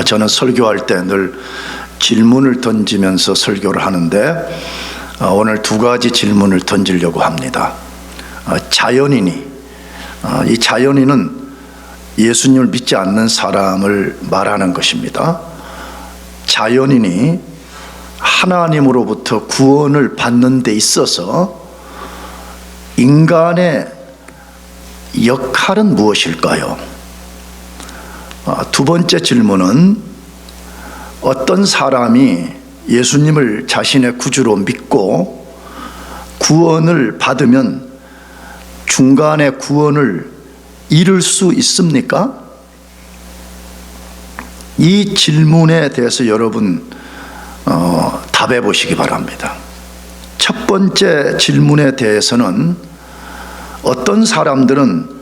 저는 설교할 때 늘 질문을 던지면서 설교를 하는데 오늘 두 가지 질문을 던지려고 합니다. 자연인이, 이 자연인은 예수님을 믿지 않는 사람을 말하는 것입니다. 자연인이 하나님으로부터 구원을 받는 데 있어서 인간의 역할은 무엇일까요? 두 번째 질문은 어떤 사람이 예수님을 자신의 구주로 믿고 구원을 받으면 중간에 구원을 잃을 수 있습니까? 이 질문에 대해서 여러분 답해 보시기 바랍니다. 첫 번째 질문에 대해서는 어떤 사람들은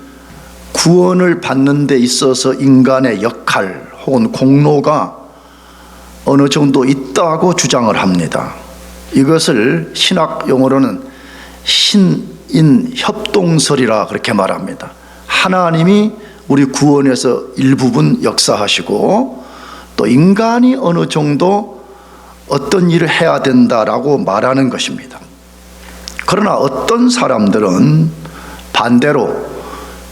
구원을 받는 데 있어서 인간의 역할 혹은 공로가 어느 정도 있다고 주장을 합니다. 이것을 신학 용어로는 신인협동설이라 그렇게 말합니다. 하나님이 우리 구원에서 일부분 역사하시고 또 인간이 어느 정도 어떤 일을 해야 된다라고 말하는 것입니다. 그러나 어떤 사람들은 반대로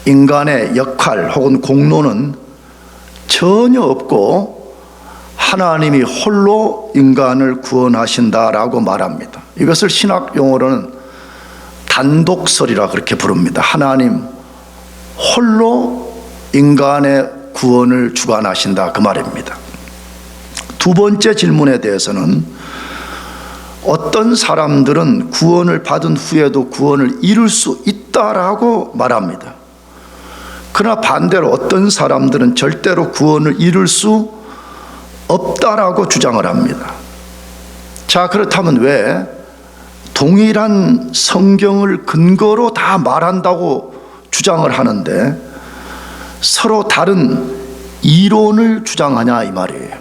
인간의 역할 혹은 공로는 전혀 없고 하나님이 홀로 인간을 구원하신다라고 말합니다. 이것을 신학 용어로는 단독설이라 그렇게 부릅니다. 하나님 홀로 인간의 구원을 주관하신다 그 말입니다. 두 번째 질문에 대해서는 어떤 사람들은 구원을 받은 후에도 구원을 잃을 수 있다라고 말합니다. 그러나 반대로 어떤 사람들은 절대로 구원을 잃을 수 없다라고 주장을 합니다. 자, 그렇다면 왜 동일한 성경을 근거로 다 말한다고 주장을 하는데 서로 다른 이론을 주장하냐 이 말이에요.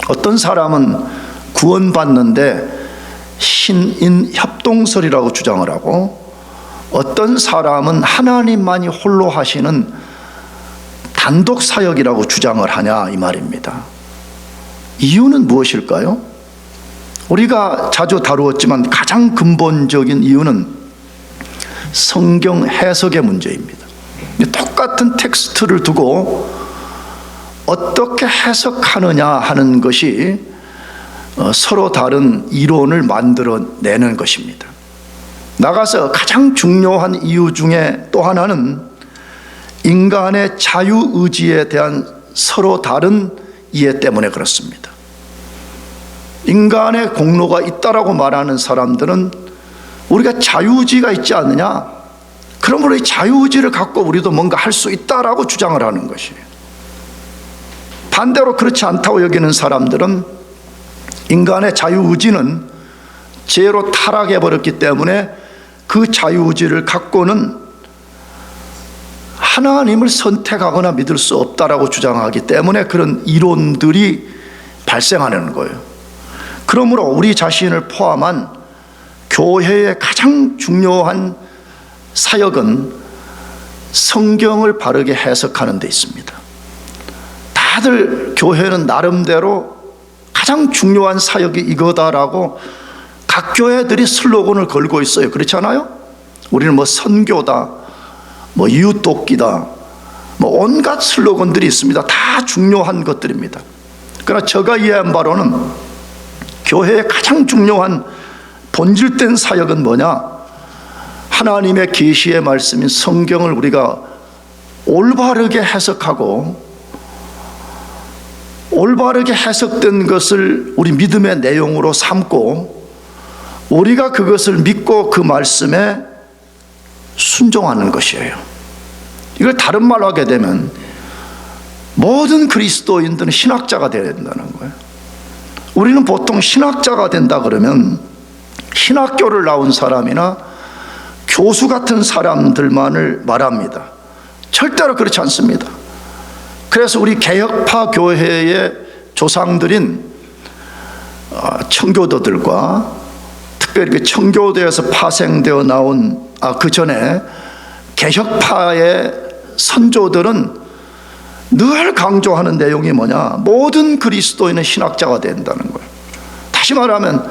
어떤 사람은 구원받는데 신인협동설이라고 주장을 하고 어떤 사람은 하나님만이 홀로 하시는 단독사역이라고 주장을 하냐 이 말입니다. 이유는 무엇일까요? 우리가 자주 다루었지만 가장 근본적인 이유는 성경 해석의 문제입니다. 똑같은 텍스트를 두고 어떻게 해석하느냐 하는 것이 서로 다른 이론을 만들어내는 것입니다. 나가서 가장 중요한 이유 중에 또 하나는 인간의 자유의지에 대한 서로 다른 이해 때문에 그렇습니다. 인간의 공로가 있다라고 말하는 사람들은 우리가 자유의지가 있지 않느냐, 그러므로 이 자유의지를 갖고 우리도 뭔가 할 수 있다라고 주장을 하는 것이에요. 반대로 그렇지 않다고 여기는 사람들은 인간의 자유의지는 죄로 타락해버렸기 때문에 그 자유의지를 갖고는 하나님을 선택하거나 믿을 수 없다라고 주장하기 때문에 그런 이론들이 발생하는 거예요. 그러므로 우리 자신을 포함한 교회의 가장 중요한 사역은 성경을 바르게 해석하는 데 있습니다. 다들 교회는 나름대로 가장 중요한 사역이 이거다라고 각 교회들이 슬로건을 걸고 있어요. 그렇지 않아요? 우리는 뭐 선교다, 뭐 이웃돕기다, 뭐 온갖 슬로건들이 있습니다. 다 중요한 것들입니다. 그러나 제가 이해한 바로는 교회의 가장 중요한 본질된 사역은 뭐냐? 하나님의 계시의 말씀인 성경을 우리가 올바르게 해석하고 올바르게 해석된 것을 우리 믿음의 내용으로 삼고 우리가 그것을 믿고 그 말씀에 순종하는 것이에요. 이걸 다른 말로 하게 되면 모든 그리스도인들은 신학자가 되어야 된다는 거예요. 우리는 보통 신학자가 된다 그러면 신학교를 나온 사람이나 교수 같은 사람들만을 말합니다. 절대로 그렇지 않습니다. 그래서 우리 개혁파 교회의 조상들인 청교도들과 특별히 청교도에서 파생되어 나온 그 전에 개혁파의 선조들은 늘 강조하는 내용이 뭐냐? 모든 그리스도인은 신학자가 된다는 거예요. 다시 말하면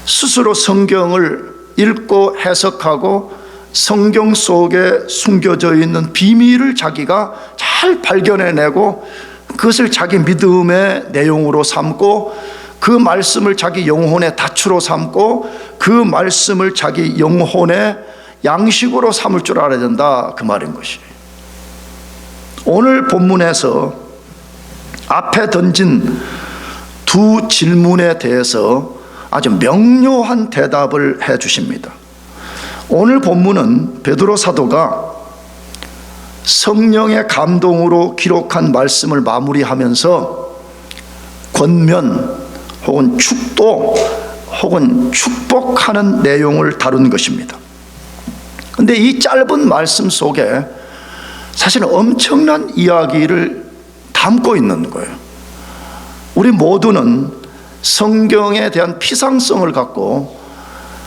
스스로 성경을 읽고 해석하고 성경 속에 숨겨져 있는 비밀을 자기가 잘 발견해내고 그것을 자기 믿음의 내용으로 삼고 그 말씀을 자기 영혼의 다추로 삼고 그 말씀을 자기 영혼의 양식으로 삼을 줄 알아야 된다, 그 말인 것이에요. 오늘 본문에서 앞에 던진 두 질문에 대해서 아주 명료한 대답을 해 주십니다. 오늘 본문은 베드로 사도가 성령의 감동으로 기록한 말씀을 마무리하면서 권면 혹은 축도 혹은 축복하는 내용을 다룬 것입니다. 그런데 이 짧은 말씀 속에 사실은 엄청난 이야기를 담고 있는 거예요. 우리 모두는 성경에 대한 피상성을 갖고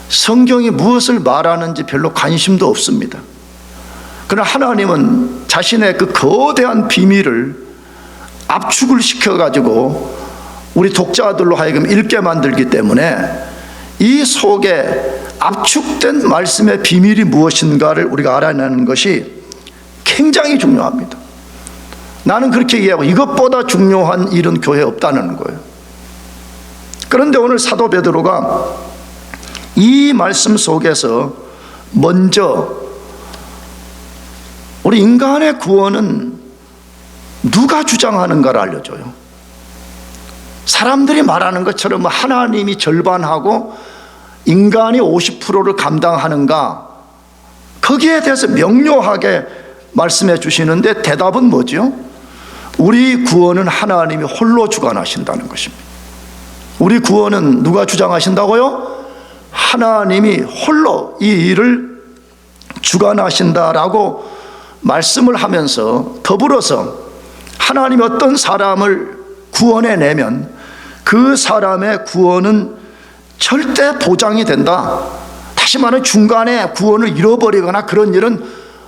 성경이 무엇을 말하는지 별로 관심도 없습니다. 그러나 하나님은 자신의 그 거대한 비밀을 압축을 시켜가지고 우리 독자들로 하여금 읽게 만들기 때문에 이 속에 압축된 말씀의 비밀이 무엇인가를 우리가 알아내는 것이 굉장히 중요합니다. 나는 그렇게 이해하고 이것보다 중요한 일은 교회에 없다는 거예요. 그런데 오늘 사도 베드로가 이 말씀 속에서 먼저 우리 인간의 구원은 누가 주장하는가를 알려줘요. 사람들이 말하는 것처럼 하나님이 절반하고 인간이 50%를 감당하는가, 거기에 대해서 명료하게 말씀해 주시는데 대답은 뭐죠? 우리 구원은 하나님이 홀로 주관하신다는 것입니다. 우리 구원은 누가 주장하신다고요? 하나님이 홀로 이 일을 주관하신다라고 말씀을 하면서 더불어서 하나님이 어떤 사람을 구원해내면 그 사람의 구원은 절대 보장이 된다. 다시 말하면 중간에 구원을 잃어버리거나 그런 일은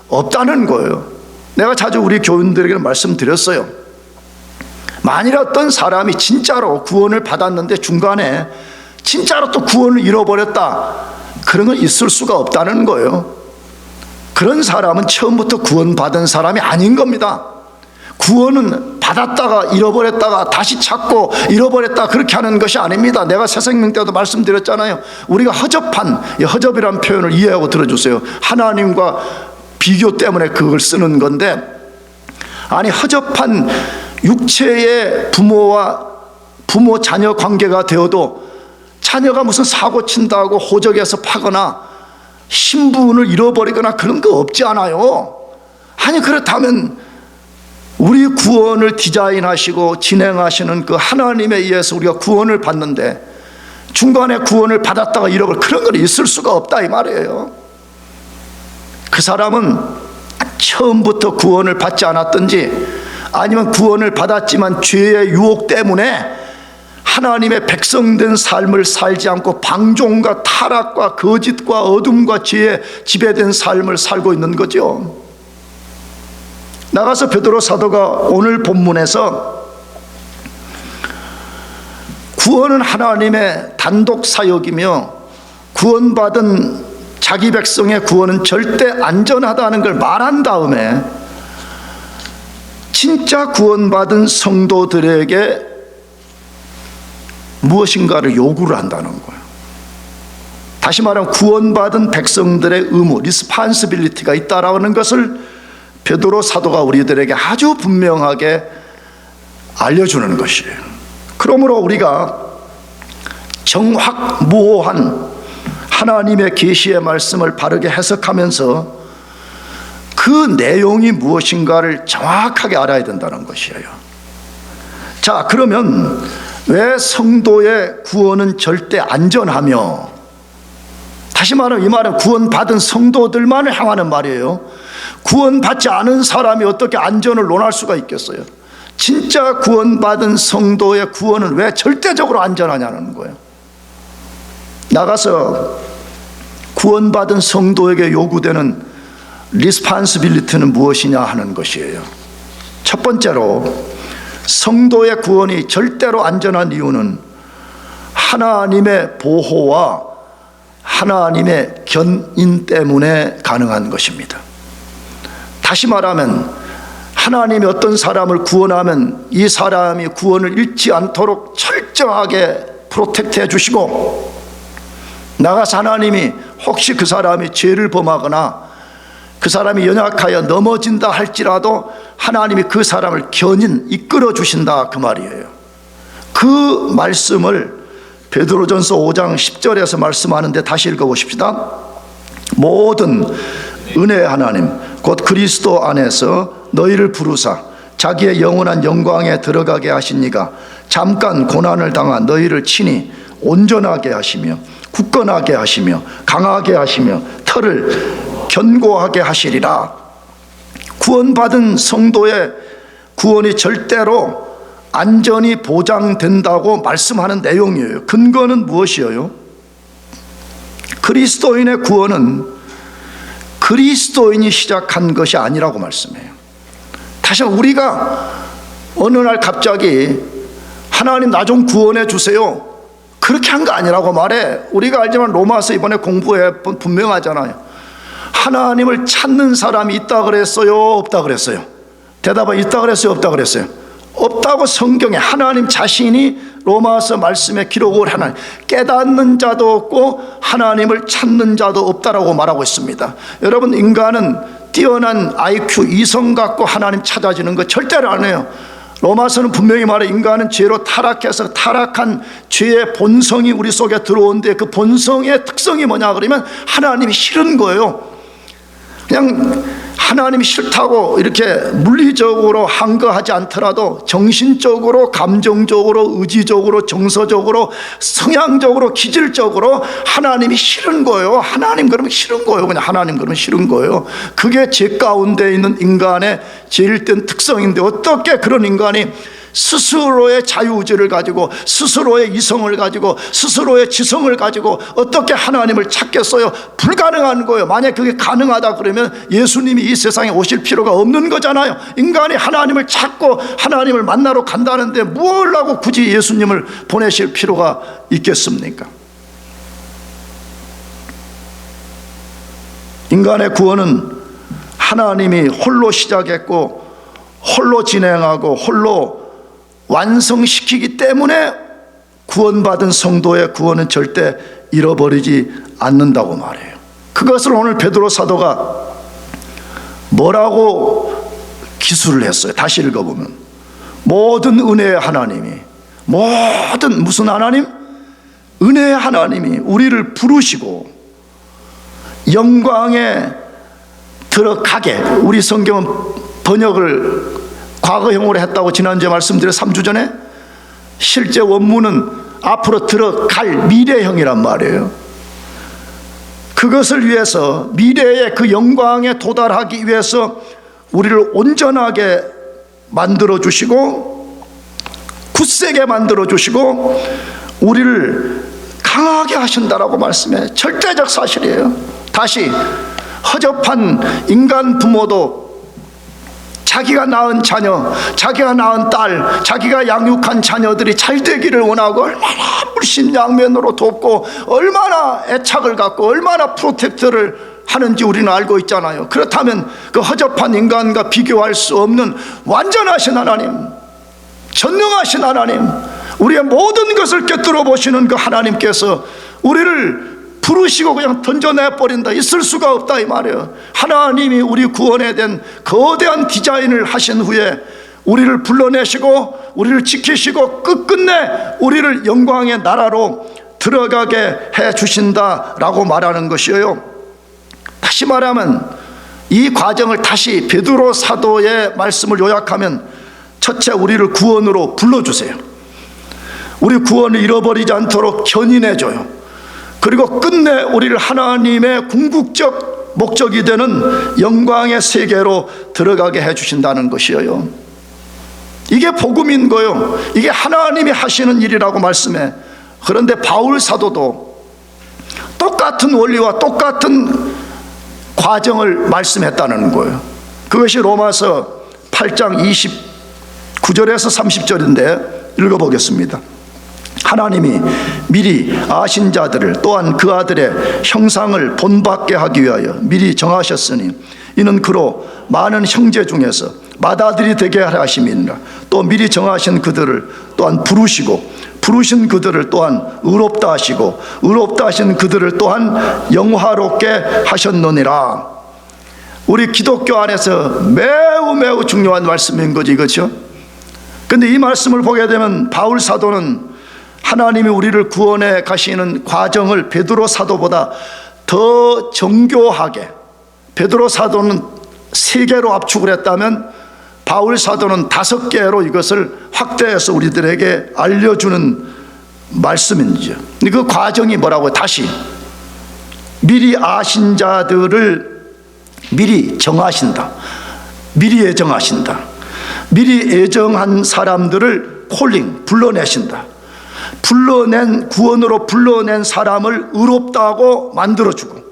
없다는 거예요. 내가 자주 우리 교인들에게 말씀드렸어요. 만일 어떤 사람이 진짜로 구원을 받았는데 중간에 진짜로 또 구원을 잃어버렸다, 그런 건 있을 수가 없다는 거예요. 그런 사람은 처음부터 구원받은 사람이 아닌 겁니다. 구원은 받았다가 잃어버렸다가 다시 찾고 잃어버렸다, 그렇게 하는 것이 아닙니다. 내가 새생명 때도 말씀드렸잖아요. 우리가 허접이라는 표현을 이해하고 들어주세요. 하나님과 비교 때문에 그걸 쓰는 건데, 아니 허접한 육체의 부모 자녀 관계가 되어도 자녀가 무슨 사고 친다고 호적에서 파거나 신분을 잃어버리거나 그런 거 없지 않아요. 아니 그렇다면 우리 구원을 디자인하시고 진행하시는 그 하나님에 의해서 우리가 구원을 받는데 중간에 구원을 받았다가 잃어버려, 그런 건 있을 수가 없다 이 말이에요. 그 사람은 처음부터 구원을 받지 않았든지 아니면 구원을 받았지만 죄의 유혹 때문에 하나님의 백성된 삶을 살지 않고 방종과 타락과 거짓과 어둠과 죄에 지배된 삶을 살고 있는 거죠. 나가서 베드로 사도가 오늘 본문에서 구원은 하나님의 단독 사역이며 구원받은 자기 백성의 구원은 절대 안전하다는 걸 말한 다음에 진짜 구원받은 성도들에게 무엇인가를 요구를 한다는 거예요. 다시 말하면 구원받은 백성들의 의무, 리스판시빌리티가 있다라는 것을 베드로 사도가 우리들에게 아주 분명하게 알려주는 것이에요. 그러므로 우리가 정확무오한 하나님의 계시의 말씀을 바르게 해석하면서 그 내용이 무엇인가를 정확하게 알아야 된다는 것이에요. 자, 그러면 왜 성도의 구원은 절대 안전하며, 다시 말하면 이 말은 구원받은 성도들만을 향하는 말이에요. 구원받지 않은 사람이 어떻게 안전을 논할 수가 있겠어요? 진짜 구원받은 성도의 구원은 왜 절대적으로 안전하냐는 거예요. 나가서 구원받은 성도에게 요구되는 리스판시빌리티는 무엇이냐 하는 것이에요. 첫 번째로 성도의 구원이 절대로 안전한 이유는 하나님의 보호와 하나님의 견인 때문에 가능한 것입니다. 다시 말하면 하나님이 어떤 사람을 구원하면 이 사람이 구원을 잃지 않도록 철저하게 프로텍트해 주시고, 나가서 하나님이 혹시 그 사람이 죄를 범하거나 그 사람이 연약하여 넘어진다 할지라도 하나님이 그 사람을 견인 이끌어 주신다, 그 말이에요. 그 말씀을 베드로전서 5장 10절에서 말씀하는데 다시 읽어보십시다. 모든 은혜의 하나님 곧 그리스도 안에서 너희를 부르사 자기의 영원한 영광에 들어가게 하신 이가 잠깐 고난을 당한 너희를 친히 온전하게 하시며 굳건하게 하시며 강하게 하시며 털을 견고하게 하시리라. 구원받은 성도의 구원이 절대로 안전이 보장된다고 말씀하는 내용이에요. 근거는 무엇이에요? 그리스도인의 구원은 그리스도인이 시작한 것이 아니라고 말씀해요. 다시 우리가 어느 날 갑자기 하나님 나 좀 구원해 주세요 그렇게 한 거 아니라고 말해. 우리가 알지만 로마서 이번에 공부해 분명하잖아요. 하나님을 찾는 사람이 있다 그랬어요, 없다 그랬어요? 대답은 있다 그랬어요, 없다 그랬어요? 없다고 성경에 하나님 자신이 로마서 말씀에 기록을 하나요. 깨닫는 자도 없고 하나님을 찾는 자도 없다라고 말하고 있습니다. 여러분, 인간은 뛰어난 IQ, 이성 갖고 하나님 찾아지는 거 절대로 안 해요. 로마서는 분명히 말해 인간은 죄로 타락해서 타락한 죄의 본성이 우리 속에 들어오는데 그 본성의 특성이 뭐냐 그러면 하나님이 싫은 거예요. 그냥 하나님이 싫다고 이렇게 물리적으로 항거하지 않더라도 정신적으로, 감정적으로, 의지적으로, 정서적으로, 성향적으로, 기질적으로 하나님이 싫은 거예요. 하나님 그러면 싫은 거예요. 그냥 하나님 그러면 싫은 거예요. 그게 죄 가운데 있는 인간의 제일 땐 특성인데 어떻게 그런 인간이 스스로의 자유의지를 가지고 스스로의 이성을 가지고 스스로의 지성을 가지고 어떻게 하나님을 찾겠어요? 불가능한 거예요. 만약 그게 가능하다 그러면 예수님이 이 세상에 오실 필요가 없는 거잖아요. 인간이 하나님을 찾고 하나님을 만나러 간다는데 뭘 하고 굳이 예수님을 보내실 필요가 있겠습니까? 인간의 구원은 하나님이 홀로 시작했고 홀로 진행하고 홀로 완성시키기 때문에 구원받은 성도의 구원은 절대 잃어버리지 않는다고 말해요. 그것을 오늘 베드로 사도가 뭐라고 기술을 했어요? 다시 읽어보면 모든 은혜의 하나님이, 모든 무슨 하나님? 은혜의 하나님이 우리를 부르시고 영광에 들어가게, 우리 성경은 번역을 과거형으로 했다고 지난주에 말씀드려 3주 전에, 실제 원문은 앞으로 들어갈 미래형이란 말이에요. 그것을 위해서 미래의 그 영광에 도달하기 위해서 우리를 온전하게 만들어 주시고 굳세게 만들어 주시고 우리를 강하게 하신다라고 말씀해. 절대적 사실이에요. 다시, 허접한 인간 부모도 자기가 낳은 자녀, 자기가 낳은 딸, 자기가 양육한 자녀들이 잘 되기를 원하고 얼마나 물심양면으로 돕고 얼마나 애착을 갖고 얼마나 프로텍트를 하는지 우리는 알고 있잖아요. 그렇다면 그 허접한 인간과 비교할 수 없는 완전하신 하나님, 전능하신 하나님, 우리의 모든 것을 꿰뚫어 보시는 그 하나님께서 우리를 부르시고 그냥 던져내버린다, 있을 수가 없다 이 말이에요. 하나님이 우리 구원에 대한 거대한 디자인을 하신 후에 우리를 불러내시고 우리를 지키시고 끝끝내 우리를 영광의 나라로 들어가게 해주신다라고 말하는 것이에요. 다시 말하면 이 과정을 다시 베드로 사도의 말씀을 요약하면, 첫째, 우리를 구원으로 불러주세요. 우리 구원을 잃어버리지 않도록 견인해줘요. 그리고 끝내 우리를 하나님의 궁극적 목적이 되는 영광의 세계로 들어가게 해주신다는 것이에요. 이게 복음인 거예요. 이게 하나님이 하시는 일이라고 말씀해. 그런데 바울 사도도 똑같은 원리와 똑같은 과정을 말씀했다는 거예요. 그것이 로마서 8장 29절에서 30절인데 읽어보겠습니다. 하나님이 미리 아신 자들을 또한 그 아들의 형상을 본받게 하기 위하여 미리 정하셨으니 이는 그로 많은 형제 중에서 맏아들이 되게 하려 하심이니라. 또 미리 정하신 그들을 또한 부르시고 부르신 그들을 또한 의롭다 하시고 의롭다 하신 그들을 또한 영화롭게 하셨느니라. 우리 기독교 안에서 매우 중요한 말씀인 거지, 그렇죠? 근데 이 말씀을 보게 되면 바울 사도는 하나님이 우리를 구원해 가시는 과정을 베드로 사도보다 더 정교하게, 베드로 사도는 3개로 압축을 했다면 바울 사도는 5개로 이것을 확대해서 우리들에게 알려주는 말씀이죠. 그 과정이 뭐라고요? 다시 미리 아신 자들을 미리 정하신다. 미리 예정하신다. 미리 예정한 사람들을 콜링, 불러내신다. 구원으로 불러낸 사람을 의롭다고 만들어주고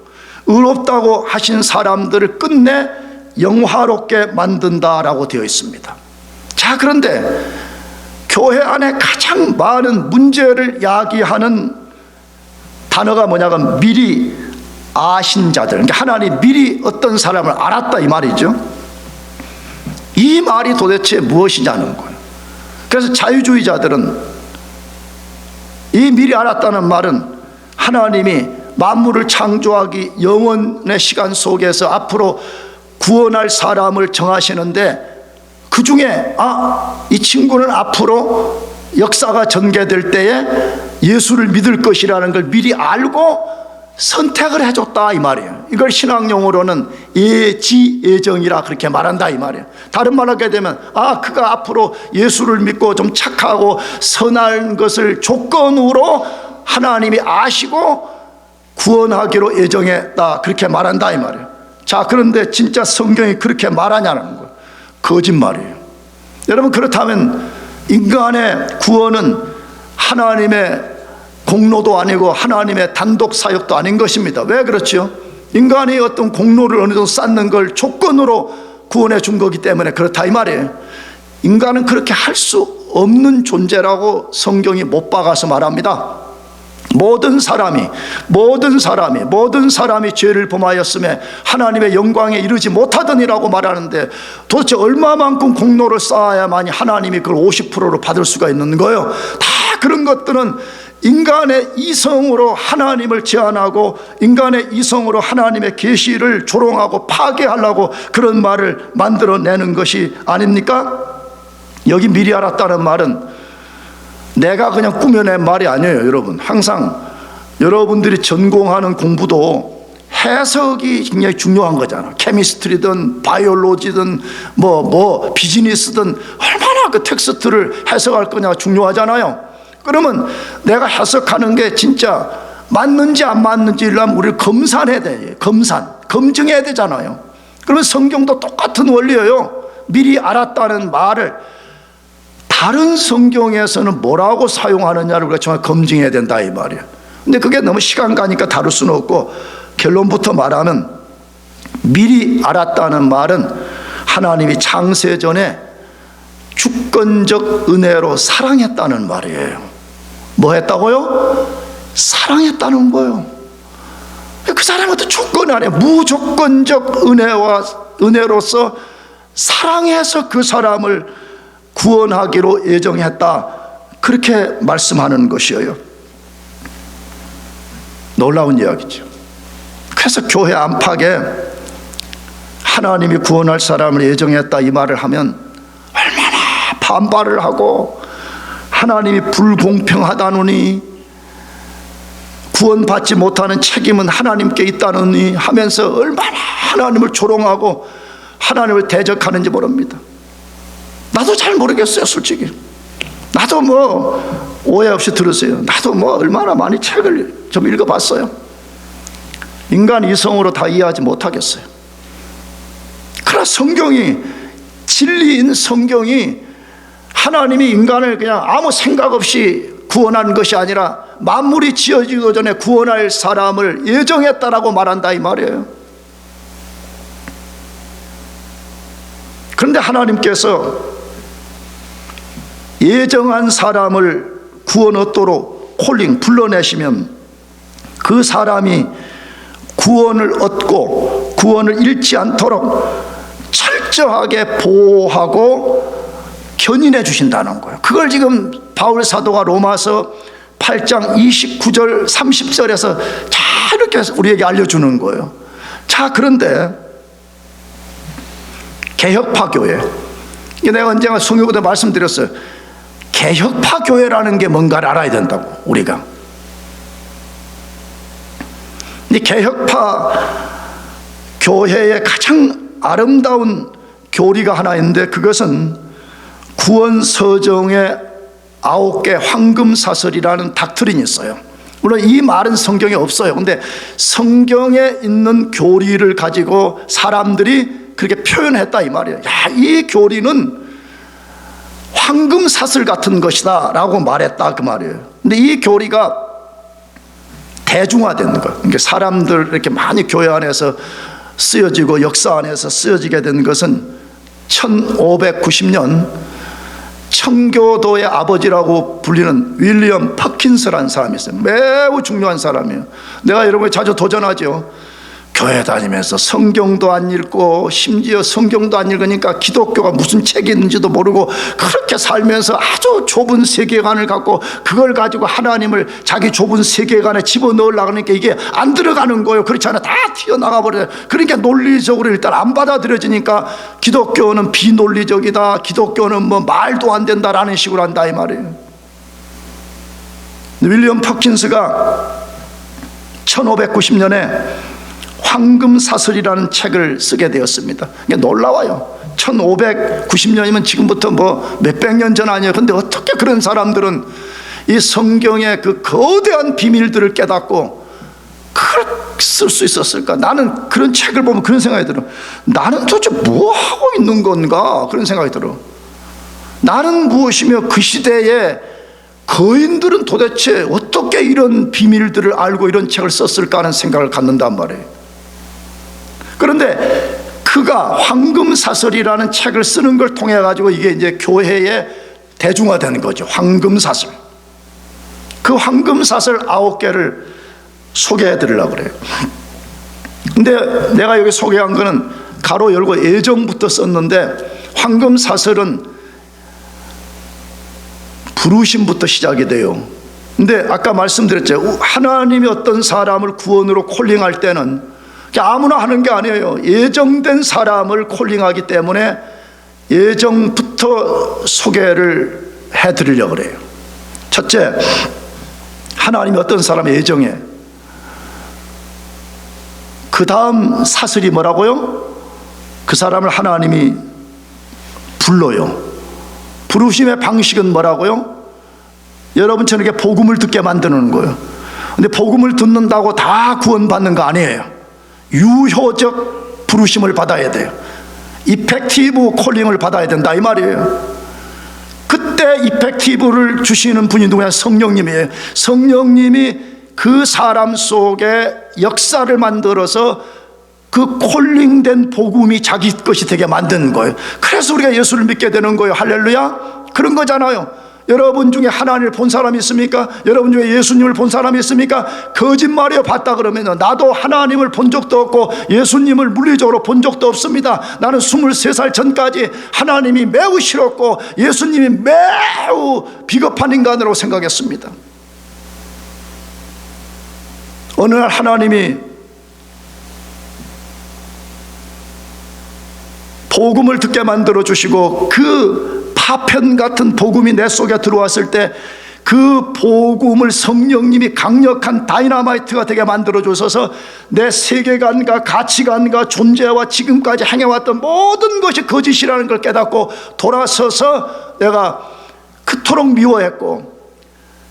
의롭다고 하신 사람들을 끝내 영화롭게 만든다라고 되어 있습니다. 자, 그런데 교회 안에 가장 많은 문제를 야기하는 단어가 뭐냐면 미리 아신 자들, 그러니까 하나님 미리 어떤 사람을 알았다 이 말이죠. 이 말이 도대체 무엇이냐는 거예요. 그래서 자유주의자들은 이 미리 알았다는 말은 하나님이 만물을 창조하기 영원의 시간 속에서 앞으로 구원할 사람을 정하시는데 그 중에 이 친구는 앞으로 역사가 전개될 때에 예수를 믿을 것이라는 걸 미리 알고 선택을 해줬다 이 말이에요. 이걸 신학용어로는 예지예정이라 그렇게 말한다 이 말이에요. 다른 말로 하게 되면 그가 앞으로 예수를 믿고 좀 착하고 선한 것을 조건으로 하나님이 아시고 구원하기로 예정했다 그렇게 말한다 이 말이에요. 자, 그런데 진짜 성경이 그렇게 말하냐는 거예요. 거짓말이에요. 여러분, 그렇다면 인간의 구원은 하나님의 공로도 아니고 하나님의 단독 사역도 아닌 것입니다. 왜 그렇죠? 인간이 어떤 공로를 어느 정도 쌓는 걸 조건으로 구원해 준 거기 때문에 그렇다 이 말이에요. 인간은 그렇게 할 수 없는 존재라고 성경이 못 박아서 말합니다. 모든 사람이 죄를 범하였음에 하나님의 영광에 이르지 못하더니라고 말하는데 도대체 얼마만큼 공로를 쌓아야만이 하나님이 그걸 50%로 받을 수가 있는 거예요. 다 그런 것들은 인간의 이성으로 하나님을 제한하고 인간의 이성으로 하나님의 계시를 조롱하고 파괴하려고 그런 말을 만들어내는 것이 아닙니까? 여기 미리 알았다는 말은 내가 그냥 꾸며낸 말이 아니에요. 여러분, 항상 여러분들이 전공하는 공부도 해석이 굉장히 중요한 거잖아. 케미스트리든 바이올로지든 비즈니스든 얼마나 그 텍스트를 해석할 거냐가 중요하잖아요. 그러면 내가 해석하는 게 진짜 맞는지 안 맞는지를 우리를 검산해야 돼. 검증해야 되잖아요. 그러면 성경도 똑같은 원리예요. 미리 알았다는 말을 다른 성경에서는 뭐라고 사용하느냐를 우리가 정말 검증해야 된다 이 말이에요. 근데 그게 너무 시간 가니까 다룰 수는 없고 결론부터 말하면 미리 알았다는 말은 하나님이 창세전에 주권적 은혜로 사랑했다는 말이에요. 뭐 했다고요? 사랑했다는 거예요. 그 사람은 또 조건 안에 무조건적 은혜로서 사랑해서 그 사람을 구원하기로 예정했다 그렇게 말씀하는 것이에요. 놀라운 이야기죠. 그래서 교회 안팎에 하나님이 구원할 사람을 예정했다 이 말을 하면 얼마나 반발을 하고 하나님이 불공평하다느니 구원받지 못하는 책임은 하나님께 있다느니 하면서 얼마나 하나님을 조롱하고 하나님을 대적하는지 모릅니다. 나도 잘 모르겠어요. 솔직히 나도 오해 없이 들으세요. 나도 얼마나 많이 책을 좀 읽어봤어요. 인간 이성으로 다 이해하지 못하겠어요. 그러나 성경이 진리인 성경이 하나님이 인간을 그냥 아무 생각 없이 구원한 것이 아니라 만물이 지어지기 전에 구원할 사람을 예정했다라고 말한다 이 말이에요. 그런데 하나님께서 예정한 사람을 구원 얻도록 불러내시면 그 사람이 구원을 얻고 구원을 잃지 않도록 철저하게 보호하고 견인해 주신다는 거예요. 그걸 지금 바울 사도가 로마서 8장 29절 30절에서 잘 이렇게 우리에게 알려주는 거예요. 자, 그런데 개혁파 교회, 내가 언젠가 성경에 말씀드렸어요. 개혁파 교회라는 게 뭔가를 알아야 된다고. 우리가 이 개혁파 교회의 가장 아름다운 교리가 하나 있는데, 그것은 구원서정의 9개 황금사슬이라는 닥트린이 있어요. 물론 이 말은 성경에 없어요. 근데 성경에 있는 교리를 가지고 사람들이 그렇게 표현했다 이 말이에요. 야, 이 교리는 황금사슬 같은 것이다 라고 말했다 그 말이에요. 근데 이 교리가 대중화된 거예요. 그러니까 사람들 이렇게 많이 교회 안에서 쓰여지고 역사 안에서 쓰여지게 된 것은 1590년 청교도의 아버지라고 불리는 윌리엄 퍼킨스라는 사람이 있어요. 매우 중요한 사람이에요. 내가 여러분이 자주 도전하죠. 교회 다니면서 성경도 안 읽고 심지어 성경도 안 읽으니까 기독교가 무슨 책이 있는지도 모르고 그렇게 살면서 아주 좁은 세계관을 갖고 그걸 가지고 하나님을 자기 좁은 세계관에 집어넣으려고 하니까 이게 안 들어가는 거예요. 그렇지 않아 다 튀어나가 버려요. 그러니까 논리적으로 일단 안 받아들여지니까 기독교는 비논리적이다, 기독교는 뭐 말도 안 된다라는 식으로 한다 이 말이에요. 윌리엄 퍼킨스가 1590년에 황금사슬이라는 책을 쓰게 되었습니다. 이게 놀라워요. 1590년이면 지금부터 뭐 몇백 년 전 아니에요. 근데 어떻게 그런 사람들은 이 성경의 그 거대한 비밀들을 깨닫고 그걸 쓸 수 있었을까? 나는 그런 책을 보면 그런 생각이 들어. 나는 도대체 뭐 하고 있는 건가? 그런 생각이 들어. 나는 무엇이며 그 시대에 거인들은 도대체 어떻게 이런 비밀들을 알고 이런 책을 썼을까 하는 생각을 갖는단 말이에요. 그런데 그가 황금사슬이라는 책을 쓰는 걸 통해 가지고 이게 이제 교회에 대중화되는 거죠. 황금사슬. 그 황금사슬 9개를 소개해 드리려고 그래요. 근데 내가 여기 소개한 거는 가로 열고 예정부터 썼는데, 황금사슬은 부르심부터 시작이 돼요. 근데 아까 말씀드렸죠. 하나님이 어떤 사람을 구원으로 콜링할 때는 아무나 하는 게 아니에요. 예정된 사람을 콜링하기 때문에 예정부터 소개를 해드리려고 그래요. 첫째, 하나님이 어떤 사람을 예정해. 그 다음 사슬이 뭐라고요? 그 사람을 하나님이 불러요. 부르심의 방식은 뭐라고요? 여러분처럼 이렇게 복음을 듣게 만드는 거예요. 근데 복음을 듣는다고 다 구원받는 거 아니에요. 유효적 부르심을 받아야 돼요. 이펙티브 콜링을 받아야 된다 이 말이에요. 그때 이펙티브를 주시는 분이 누구냐? 성령님이에요. 성령님이 그 사람 속에 역사를 만들어서 그 콜링된 복음이 자기 것이 되게 만드는 거예요. 그래서 우리가 예수를 믿게 되는 거예요. 할렐루야. 그런 거잖아요. 여러분 중에 하나님을 본 사람이 있습니까? 여러분 중에 예수님을 본 사람이 있습니까? 거짓말이에요. 봤다 그러면 나도 하나님을 본 적도 없고 예수님을 물리적으로 본 적도 없습니다. 나는 23살 전까지 하나님이 매우 싫었고 예수님이 매우 비겁한 인간으로 생각했습니다. 어느 날 하나님이 복음을 듣게 만들어 주시고 그 파편 같은 복음이 내 속에 들어왔을 때 그 복음을 성령님이 강력한 다이너마이트가 되게 만들어 주셔서 내 세계관과 가치관과 존재와 지금까지 행해왔던 모든 것이 거짓이라는 걸 깨닫고 돌아서서 내가 그토록 미워했고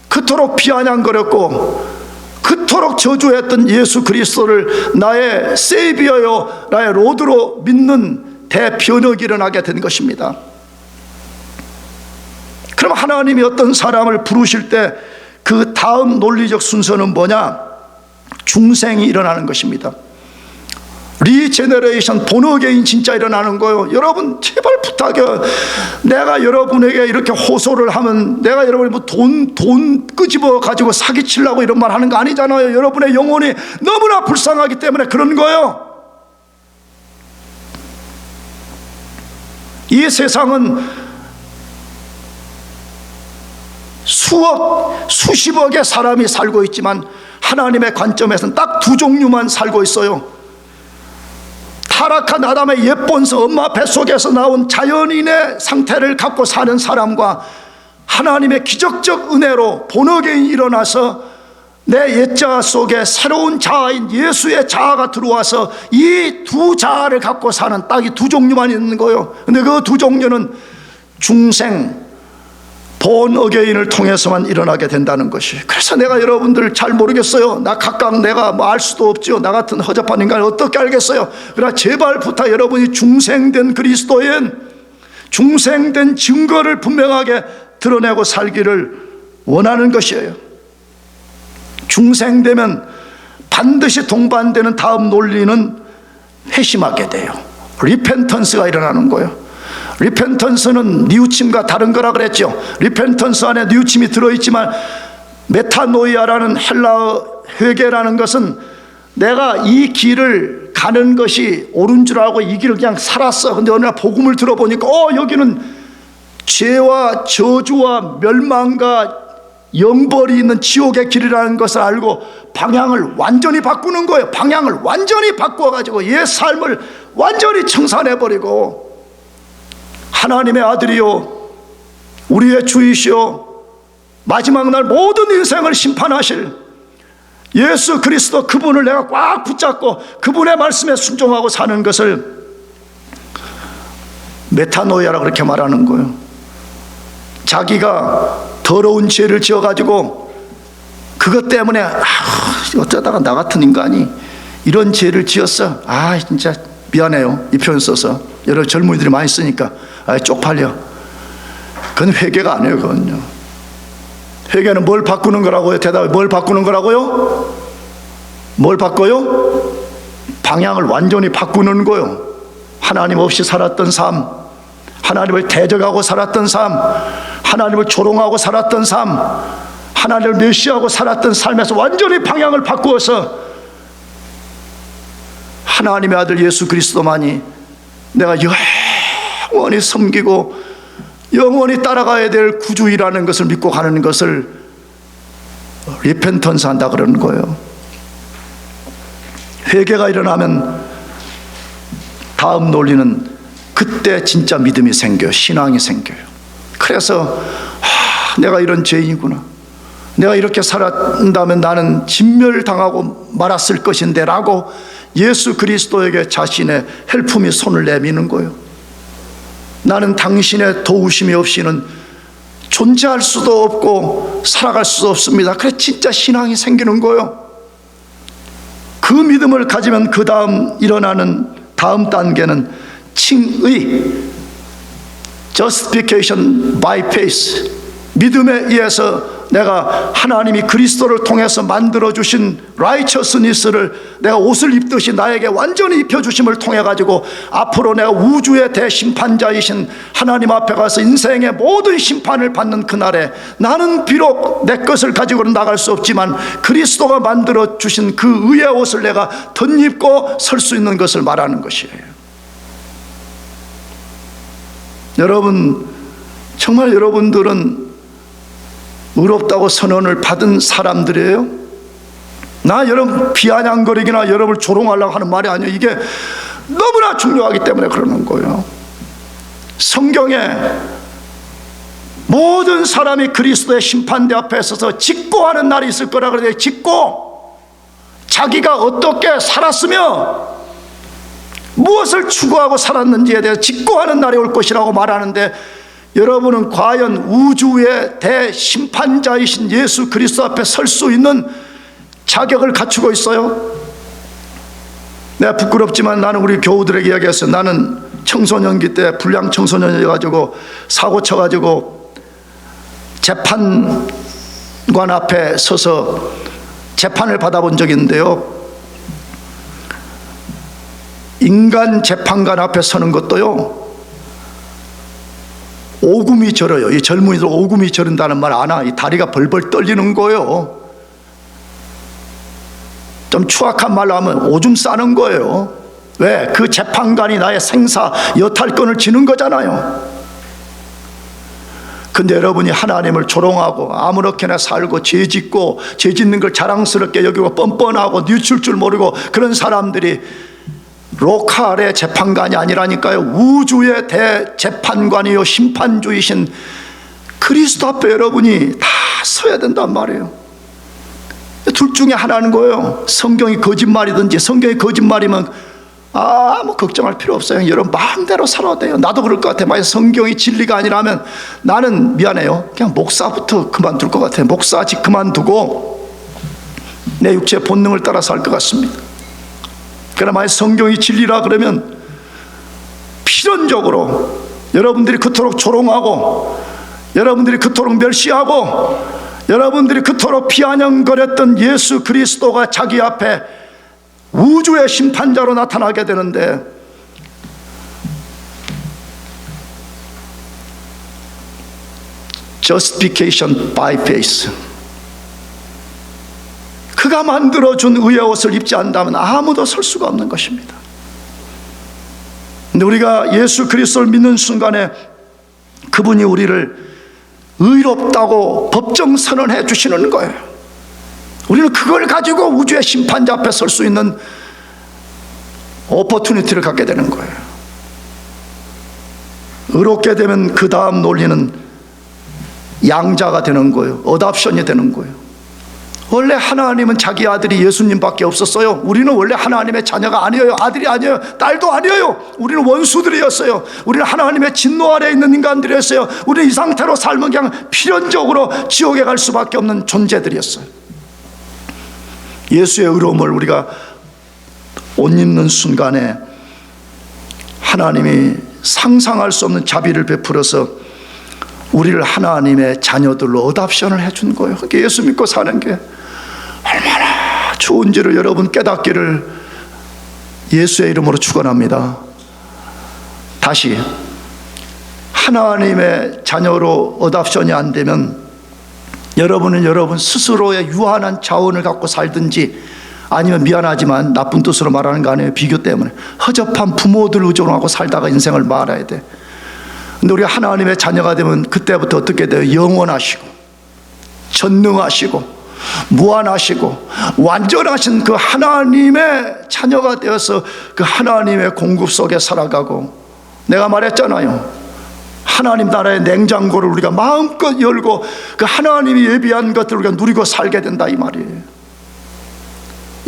그토록 비아냥거렸고 그토록 저주했던 예수 그리스도를 나의 세이비어요 나의 로드로 믿는 대변혁이 일어나게 된 것입니다. 그럼 하나님이 어떤 사람을 부르실 때 그 다음 논리적 순서는 뭐냐? 중생이 일어나는 것입니다. 리제너레이션, 본어게인 진짜 일어나는 거예요. 여러분 제발 부탁해요. 내가 여러분에게 이렇게 호소를 하면 내가 여러분이 뭐 돈 끄집어 가지고 사기치려고 이런 말 하는 거 아니잖아요. 여러분의 영혼이 너무나 불쌍하기 때문에 그런 거예요. 이 세상은 수억, 수십억의 사람이 살고 있지만 하나님의 관점에서는 딱 두 종류만 살고 있어요. 타락한 아담의 옛본성, 엄마 뱃속에서 나온 자연인의 상태를 갖고 사는 사람과 하나님의 기적적 은혜로 본어게인이 일어나서 내 옛자아 속에 새로운 자아인 예수의 자아가 들어와서 이 두 자아를 갖고 사는 딱 이 두 종류만 있는 거예요. 근데 그 두 종류는 중생, 본어게인을 통해서만 일어나게 된다는 것이. 그래서 내가 여러분들 잘 모르겠어요. 나 각각 내가 뭐 알 수도 없죠. 나 같은 허접한 인간을 어떻게 알겠어요. 그러나 제발 부탁, 여러분이 중생된 그리스도인, 중생된 증거를 분명하게 드러내고 살기를 원하는 것이에요. 중생되면 반드시 동반되는 다음 논리는 회심하게 돼요. 리펜턴스가 일어나는 거예요. 리펜턴스는 뉘우침과 다른 거라 그랬죠. 리펜턴스 안에 뉘우침이 들어있지만 메타노이아라는 헬라어 회개라는 것은 내가 이 길을 가는 것이 옳은 줄 알고 이 길을 그냥 살았어. 근데 어느 날 복음을 들어보니까 여기는 죄와 저주와 멸망과 영벌이 있는 지옥의 길이라는 것을 알고 방향을 완전히 바꾸는 거예요. 방향을 완전히 바꿔가지고 옛 삶을 완전히 청산해버리고 하나님의 아들이요 우리의 주이시요 마지막 날 모든 인생을 심판하실 예수 그리스도, 그분을 내가 꽉 붙잡고 그분의 말씀에 순종하고 사는 것을 메타노이아라고 그렇게 말하는 거예요. 자기가 더러운 죄를 지어가지고 그것 때문에 어쩌다가 나 같은 인간이 이런 죄를 지었어, 진짜 미안해요, 이 표현 써서 여러 젊은이들이 많이 쓰니까 쪽팔려. 그건 회개가 아니에요. 그건요, 회개는 뭘 바꾸는 거라고요? 대답이 뭘 바꾸는 거라고요? 뭘 바꿔요? 방향을 완전히 바꾸는 거요. 하나님 없이 살았던 삶, 하나님을 대적하고 살았던 삶, 하나님을 조롱하고 살았던 삶, 하나님을 멸시하고 살았던 삶에서 완전히 방향을 바꾸어서 하나님의 아들 예수 그리스도만이 내가 영원히 섬기고 영원히 따라가야 될 구주이라는 것을 믿고 가는 것을 리펜턴스 한다 그러는 거예요. 회개가 일어나면 다음 논리는 그때 진짜 믿음이 생겨요. 신앙이 생겨요. 그래서 내가 이런 죄인이구나, 내가 이렇게 살았다면 나는 진멸당하고 말았을 것인데 라고 예수 그리스도에게 자신의 헬품이 손을 내미는 거예요. 나는 당신의 도우심이 없이는 존재할 수도 없고 살아갈 수도 없습니다. 그래 진짜 신앙이 생기는 거예요. 그 믿음을 가지면 그 다음 일어나는 다음 단계는 칭의, justification by faith, 믿음에 의해서 내가 하나님이 그리스도를 통해서 만들어주신 righteousness를 내가 옷을 입듯이 나에게 완전히 입혀주심을 통해 가지고 앞으로 내가 우주의 대심판자이신 하나님 앞에 가서 인생의 모든 심판을 받는 그날에 나는 비록 내 것을 가지고는 나갈 수 없지만 그리스도가 만들어주신 그 의의 옷을 내가 덧입고 설 수 있는 것을 말하는 것이에요. 여러분, 정말 여러분들은 의롭다고 선언을 받은 사람들이에요. 나 여러분 비아냥거리기나 여러분을 조롱하려고 하는 말이 아니에요. 이게 너무나 중요하기 때문에 그러는 거예요. 성경에 모든 사람이 그리스도의 심판대 앞에 서서 직고하는 날이 있을 거라 그래요. 직고, 자기가 어떻게 살았으며 무엇을 추구하고 살았는지에 대해 직고하는 날이 올 것이라고 말하는데, 여러분은 과연 우주의 대심판자이신 예수 그리스도 앞에 설 수 있는 자격을 갖추고 있어요? 내가 부끄럽지만 나는 우리 교우들에게 이야기했어요. 나는 청소년기 때 불량 청소년이어가지고 사고 쳐가지고 재판관 앞에 서서 재판을 받아본 적이 있는데요, 인간 재판관 앞에 서는 것도요, 오금이 저려요. 이 젊은이들 오금이 저린다는 말 아나? 이 다리가 벌벌 떨리는 거예요. 좀 추악한 말로 하면 오줌 싸는 거예요. 왜? 그 재판관이 나의 생사 여탈권을 지는 거잖아요. 근데 여러분이 하나님을 조롱하고 아무렇게나 살고 죄 짓고 죄 짓는 걸 자랑스럽게 여기고 뻔뻔하고 뉘칠 줄 모르고 그런 사람들이 로컬의 재판관이 아니라니까요. 우주의 대재판관이요 심판주이신 그리스도 앞에 여러분이 다 서야 된단 말이에요. 둘 중에 하나는 거예요. 성경이 거짓말이든지, 성경이 거짓말이면 아무 걱정할 필요 없어요. 여러분 마음대로 살아도 돼요. 나도 그럴 것 같아요. 만약 성경이 진리가 아니라면 나는 미안해요, 그냥 목사부터 그만둘 것 같아요. 목사직 그만두고 내 육체의 본능을 따라 살 것 같습니다. 그러나 만약 성경이 진리라 그러면 필연적으로 여러분들이 그토록 조롱하고 여러분들이 그토록 멸시하고 여러분들이 그토록 비아냥거렸던 예수 그리스도가 자기 앞에 우주의 심판자로 나타나게 되는데, justification by faith, 그가 만들어준 의의 옷을 입지 않다면 아무도 설 수가 없는 것입니다. 근데 우리가 예수 그리스도를 믿는 순간에 그분이 우리를 의롭다고 법정 선언해 주시는 거예요. 우리는 그걸 가지고 우주의 심판자 앞에 설 수 있는 오퍼튜니티를 갖게 되는 거예요. 의롭게 되면 그 다음 논리는 양자가 되는 거예요. 어답션이 되는 거예요. 원래 하나님은 자기 아들이 예수님밖에 없었어요. 우리는 원래 하나님의 자녀가 아니에요. 아들이 아니에요. 딸도 아니에요. 우리는 원수들이었어요. 우리는 하나님의 진노 아래에 있는 인간들이었어요. 우리는 이 상태로 살면 그냥 필연적으로 지옥에 갈 수밖에 없는 존재들이었어요. 예수의 의로움을 우리가 옷 입는 순간에 하나님이 상상할 수 없는 자비를 베풀어서 우리를 하나님의 자녀들로 어답션을 해준 거예요. 그러니까 예수 믿고 사는 게 얼마나 좋은지를 여러분 깨닫기를 예수의 이름으로 축원합니다. 다시, 하나님의 자녀로 어답션이 안 되면 여러분은 여러분 스스로의 유한한 자원을 갖고 살든지, 아니면 미안하지만 나쁜 뜻으로 말하는 거 아니에요, 비교 때문에 허접한 부모들 의존하고 살다가 인생을 말아야 돼. 근데 우리가 하나님의 자녀가 되면 그때부터 어떻게 돼요? 영원하시고 전능하시고 무한하시고 완전하신 그 하나님의 자녀가 되어서 그 하나님의 공급 속에 살아가고, 내가 말했잖아요, 하나님 나라의 냉장고를 우리가 마음껏 열고 그 하나님이 예비한 것들을 우리가 누리고 살게 된다, 이 말이에요.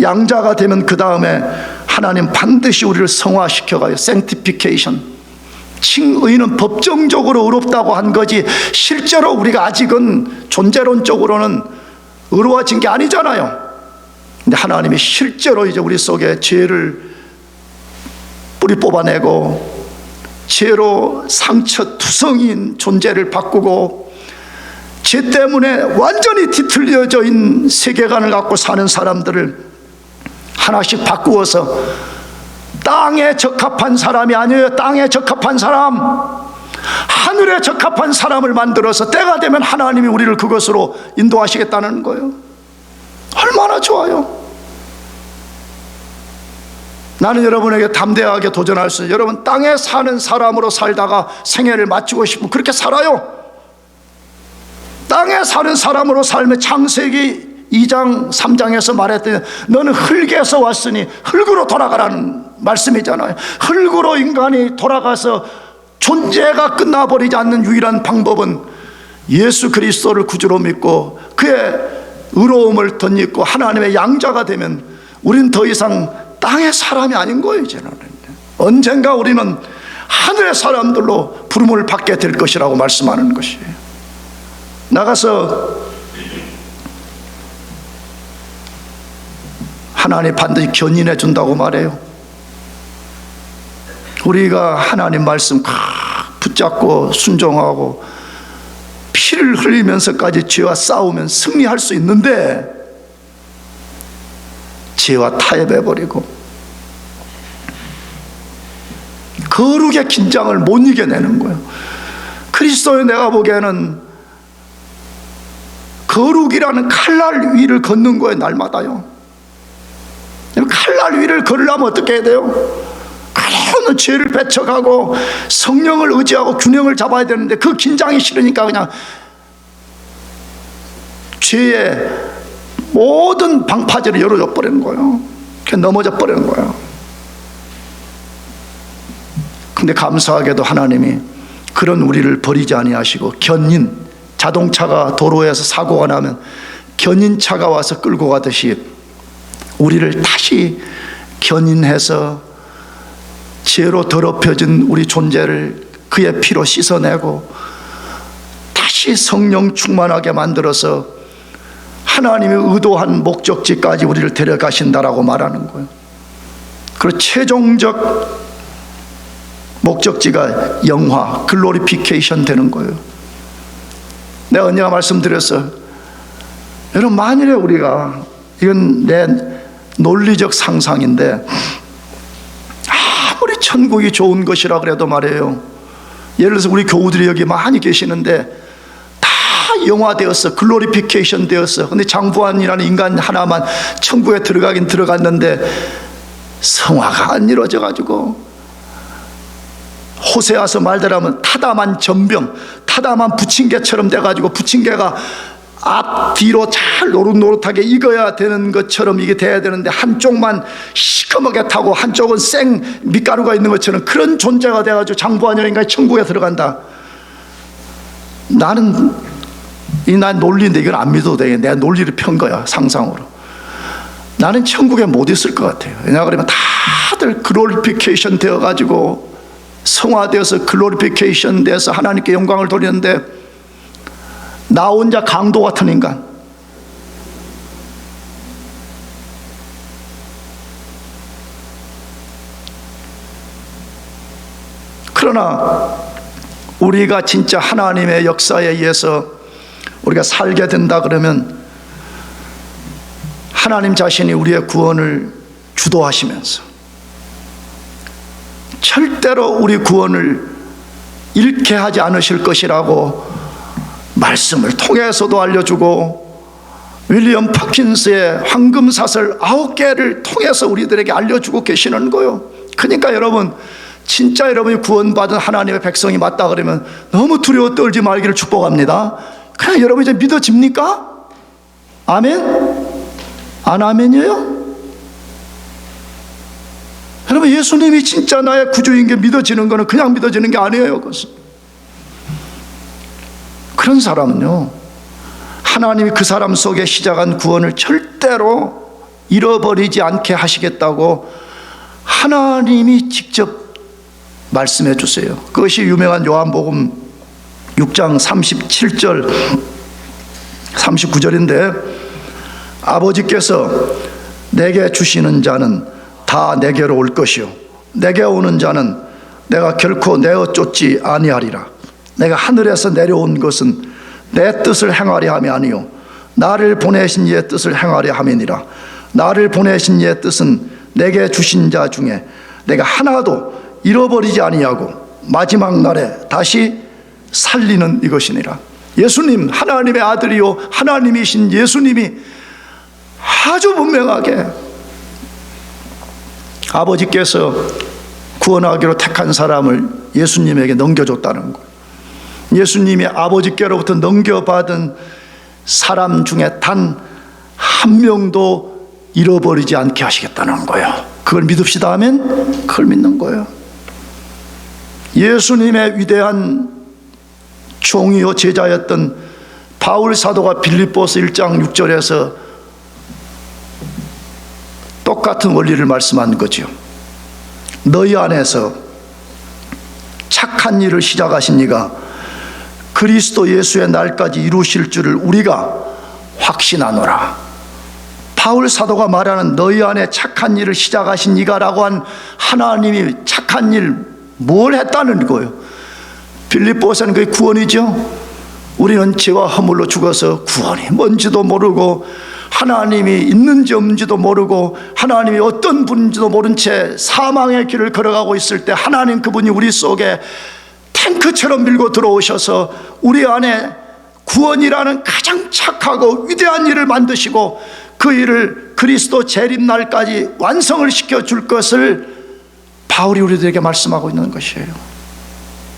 양자가 되면 그 다음에 하나님 반드시 우리를 성화시켜가요. sanctification. 칭의는 법정적으로 의롭다고 한 거지, 실제로 우리가 아직은 존재론적으로는 의로워진 게 아니잖아요. 근데 하나님이 실제로 이제 우리 속에 죄를 뿌리 뽑아내고 죄로 상처 투성인 존재를 바꾸고 죄 때문에 완전히 뒤틀려져 있는 세계관을 갖고 사는 사람들을 하나씩 바꾸어서 땅에 적합한 사람이 아니에요. 땅에 적합한 사람, 하늘에 적합한 사람을 만들어서 때가 되면 하나님이 우리를 그것으로 인도하시겠다는 거예요. 얼마나 좋아요. 나는 여러분에게 담대하게 도전할 수 있어요. 여러분 땅에 사는 사람으로 살다가 생애를 마치고 싶으면 그렇게 살아요. 땅에 사는 사람으로 살면 창세기 2장 3장에서 말했더니 너는 흙에서 왔으니 흙으로 돌아가라는 말씀이잖아요. 흙으로 인간이 돌아가서 존재가 끝나버리지 않는 유일한 방법은 예수 그리스도를 구주로 믿고 그의 의로움을 덧입고 하나님의 양자가 되면 우리는 더 이상 땅의 사람이 아닌 거예요. 이제는 언젠가 우리는 하늘의 사람들로 부름을 받게 될 것이라고 말씀하는 것이에요. 나가서 하나님 반드시 견인해 준다고 말해요. 우리가 하나님 말씀 붙잡고 순종하고 피를 흘리면서까지 죄와 싸우면 승리할 수 있는데, 죄와 타협해버리고 거룩의 긴장을 못 이겨내는 거예요. 그리스도의 내가 보기에는 거룩이라는 칼날 위를 걷는 거예요, 날마다요. 칼날 위를 걸으려면 어떻게 해야 돼요? 그런 죄를 배척하고 성령을 의지하고 균형을 잡아야 되는데 그 긴장이 싫으니까 그냥 죄의 모든 방파제를 열어줘 버리는 거예요. 그냥 넘어져 버리는 거예요. 근데 감사하게도 하나님이 그런 우리를 버리지 아니하시고 견인, 자동차가 도로에서 사고가 나면 견인차가 와서 끌고 가듯이 우리를 다시 견인해서 죄로 더럽혀진 우리 존재를 그의 피로 씻어내고 다시 성령 충만하게 만들어서 하나님이 의도한 목적지까지 우리를 데려가신다라고 말하는 거예요. 그리고 최종적 목적지가 영화, 글로리피케이션 되는 거예요. 내가 언제가 말씀드렸어. 여러분, 만일에 우리가, 이건 내 논리적 상상인데, 아무리 천국이 좋은 것이라 그래도 말이에요. 예를 들어서 우리 교우들이 여기 많이 계시는데 다 영화되었어, 글로리피케이션 되었어. 근데 장부안이라는 인간 하나만 천국에 들어가긴 들어갔는데 성화가 안 이루어져 가지고, 호세아서 말대로하면 타다만 전병, 타다만 부침개처럼 돼가지고 부침개가 앞 뒤로 잘 노릇노릇하게 익어야 되는 것처럼 이게 돼야 되는데 한쪽만 시커멓게 타고 한쪽은 생 밀가루가 있는 것처럼 그런 존재가 돼가지고 장부하녀인가 천국에 들어간다. 나는 난 논리인데 이건 안 믿어도 돼. 내가 논리를 편 거야, 상상으로. 나는 천국에 못 있을 것 같아요. 왜냐 그러면 다들 글로리피케이션 되어가지고 성화되어서 글로리피케이션 돼서 하나님께 영광을 돌리는데 나 혼자 강도 같은 인간. 그러나 우리가 진짜 하나님의 역사에 의해서 우리가 살게 된다 그러면 하나님 자신이 우리의 구원을 주도하시면서 절대로 우리 구원을 잃게 하지 않으실 것이라고 말씀을 통해서도 알려주고 윌리엄 파킨스의 황금사슬 9개를 통해서 우리들에게 알려주고 계시는 거예요. 그러니까 여러분, 진짜 여러분이 구원받은 하나님의 백성이 맞다 그러면 너무 두려워 떨지 말기를 축복합니다. 그냥 여러분 이제 믿어집니까? 아멘? 안 아멘이에요? 여러분, 예수님이 진짜 나의 구주인 게 믿어지는 거는 그냥 믿어지는 게 아니에요. 그것은. 그런 사람은요, 하나님이 그 사람 속에 시작한 구원을 절대로 잃어버리지 않게 하시겠다고 하나님이 직접 말씀해 주세요. 그것이 유명한 요한복음 6장 37절 39절인데 아버지께서 내게 주시는 자는 다 내게로 올 것이요 내게 오는 자는 내가 결코 내어 쫓지 아니하리라. 내가 하늘에서 내려온 것은 내 뜻을 행하려 함이 아니요 나를 보내신 이의 뜻을 행하려 함이니라. 나를 보내신 이의 뜻은 내게 주신 자 중에 내가 하나도 잃어버리지 아니하고 마지막 날에 다시 살리는 이것이니라. 예수님, 하나님의 아들이요 하나님이신 예수님이 아주 분명하게 아버지께서 구원하기로 택한 사람을 예수님에게 넘겨줬다는 거예요. 예수님이 아버지께로부터 넘겨받은 사람 중에 단 한 명도 잃어버리지 않게 하시겠다는 거예요. 그걸 믿읍시다 하면 그걸 믿는 거예요. 예수님의 위대한 종이요 제자였던 바울 사도가 빌립보서 1장 6절에서 똑같은 원리를 말씀한 거죠. 너희 안에서 착한 일을 시작하신 이가 그리스도 예수의 날까지 이루실 줄을 우리가 확신하노라. 바울 사도가 말하는 너희 안에 착한 일을 시작하신 이가라고 한 하나님이 착한 일 뭘 했다는 거예요? 빌립보서는 그게 구원이죠. 우리는 죄와 허물로 죽어서 구원이 뭔지도 모르고 하나님이 있는지 없는지도 모르고 하나님이 어떤 분인지도 모른 채 사망의 길을 걸어가고 있을 때 하나님 그분이 우리 속에 탱크처럼 밀고 들어오셔서 우리 안에 구원이라는 가장 착하고 위대한 일을 만드시고 그 일을 그리스도 재림날까지 완성을 시켜줄 것을 바울이 우리들에게 말씀하고 있는 것이에요.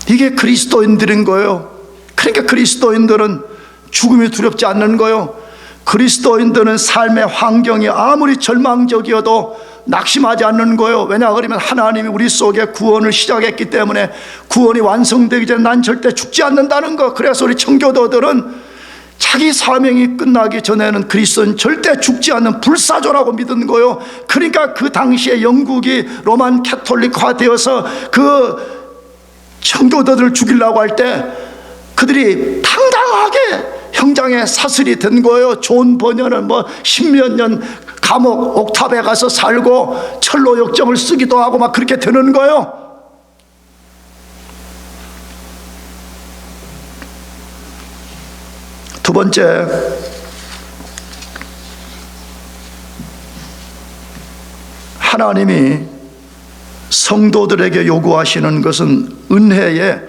이게 그리스도인들인 거예요. 그러니까 그리스도인들은 죽음이 두렵지 않는 거예요. 그리스도인들은 삶의 환경이 아무리 절망적이어도 낙심하지 않는 거예요. 왜냐 그러면 하나님이 우리 속에 구원을 시작했기 때문에 구원이 완성되기 전에 난 절대 죽지 않는다는 거. 그래서 우리 청교도들은 자기 사명이 끝나기 전에는 그리스도는 절대 죽지 않는 불사조라고 믿은 거예요. 그러니까 그 당시에 영국이 로만 캐톨릭화 되어서 그 청교도들을 죽이려고 할 때 그들이 당당하게 형장에 사슬이 된 거예요. 존 버녀는 뭐 십몇 년 감옥 옥탑에 가서 살고 철로 역정을 쓰기도 하고 막 그렇게 되는 거예요. 두 번째, 하나님이 성도들에게 요구하시는 것은 은혜에